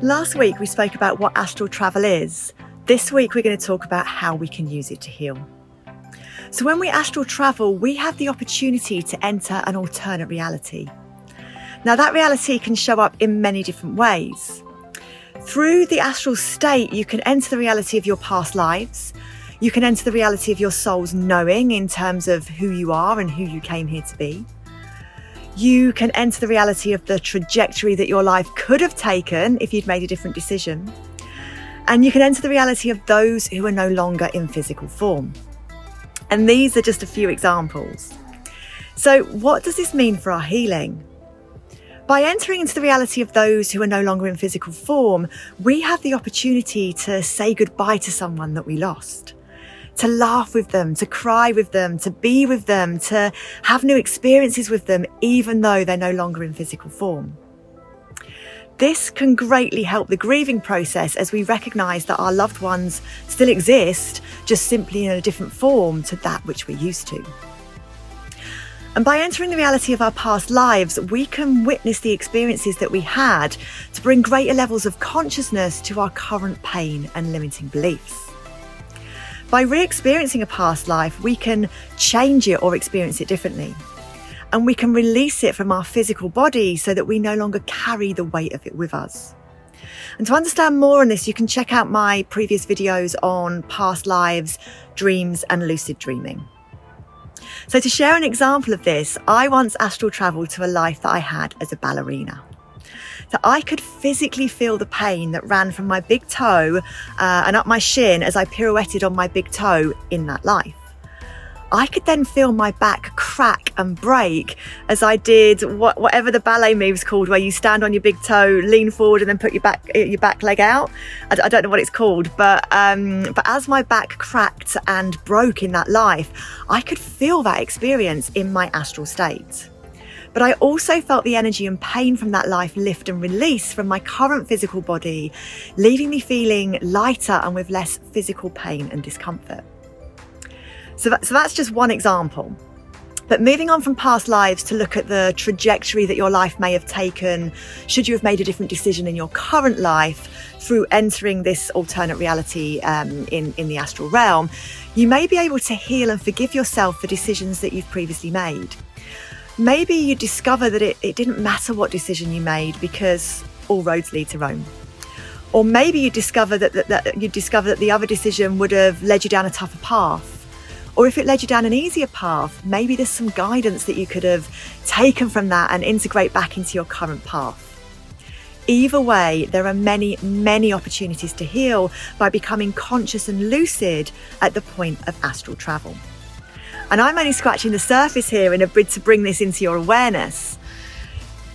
Last week we spoke about what astral travel is. This week we're going to talk about how we can use it to heal. So when we astral travel, we have the opportunity to enter an alternate reality. Now that reality can show up in many different ways. Through the astral state, you can enter the reality of your past lives. You can enter the reality of your soul's knowing in terms of who you are and who you came here to be. You can enter the reality of the trajectory that your life could have taken if you'd made a different decision. And you can enter the reality of those who are no longer in physical form. And these are just a few examples. So what does this mean for our healing? By entering into the reality of those who are no longer in physical form, we have the opportunity to say goodbye to someone that we lost. To laugh with them, to cry with them, to be with them, to have new experiences with them, even though they're no longer in physical form. This can greatly help the grieving process as we recognise that our loved ones still exist, just simply in a different form to that which we're used to. And by entering the reality of our past lives, we can witness the experiences that we had to bring greater levels of consciousness to our current pain and limiting beliefs. By re-experiencing a past life, we can change it or experience it differently. And we can release it from our physical body so that we no longer carry the weight of it with us. And to understand more on this, you can check out my previous videos on past lives, dreams, and lucid dreaming. So to share an example of this, I once astral traveled to a life that I had as a ballerina. So I could physically feel the pain that ran from my big toe and up my shin as I pirouetted on my big toe in that life. I could then feel my back crack and break as I did whatever the ballet move's called, where you stand on your big toe, lean forward, and then put your back leg out. I don't know what it's called, but as my back cracked and broke in that life, I could feel that experience in my astral state. But I also felt the energy and pain from that life lift and release from my current physical body, leaving me feeling lighter and with less physical pain and discomfort. So that's just one example. But moving on from past lives to look at the trajectory that your life may have taken, should you have made a different decision in your current life through entering this alternate reality in the astral realm, you may be able to heal and forgive yourself for decisions that you've previously made. Maybe you discover that it didn't matter what decision you made because all roads lead to Rome. Or maybe you discover that the other decision would have led you down a tougher path. Or if it led you down an easier path, maybe there's some guidance that you could have taken from that and integrate back into your current path. Either way, there are many, many opportunities to heal by becoming conscious and lucid at the point of astral travel. And I'm only scratching the surface here in a bid to bring this into your awareness.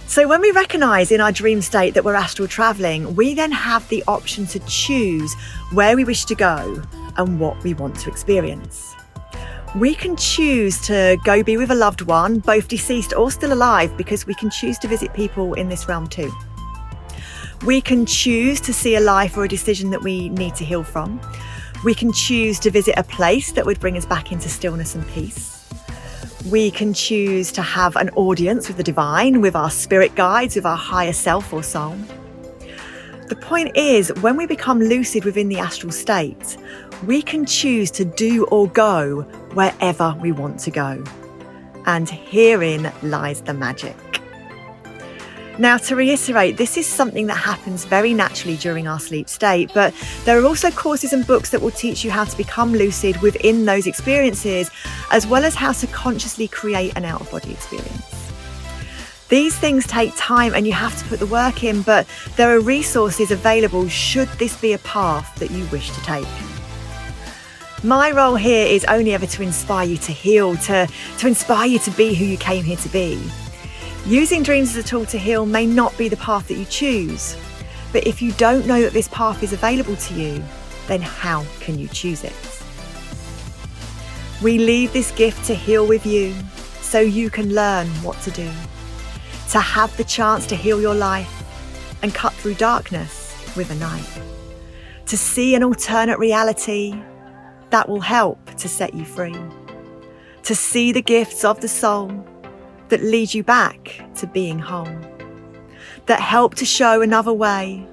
So when we recognise in our dream state that we're astral travelling, we then have the option to choose where we wish to go and what we want to experience. We can choose to go be with a loved one, both deceased or still alive, because we can choose to visit people in this realm too. We can choose to see a life or a decision that we need to heal from. We can choose to visit a place that would bring us back into stillness and peace. We can choose to have an audience with the divine, with our spirit guides, with our higher self or soul. The point is, when we become lucid within the astral state, we can choose to do or go wherever we want to go. And herein lies the magic. Now, to reiterate, this is something that happens very naturally during our sleep state, but there are also courses and books that will teach you how to become lucid within those experiences, as well as how to consciously create an out-of-body experience. These things take time and you have to put the work in, but there are resources available should this be a path that you wish to take. My role here is only ever to inspire you to heal, to inspire you to be who you came here to be. Using dreams as a tool to heal may not be the path that you choose, but if you don't know that this path is available to you, then how can you choose it? We leave this gift to heal with you so you can learn what to do, to have the chance to heal your life and cut through darkness with a knife, to see an alternate reality that will help to set you free, to see the gifts of the soul that lead you back to being whole, that help to show another way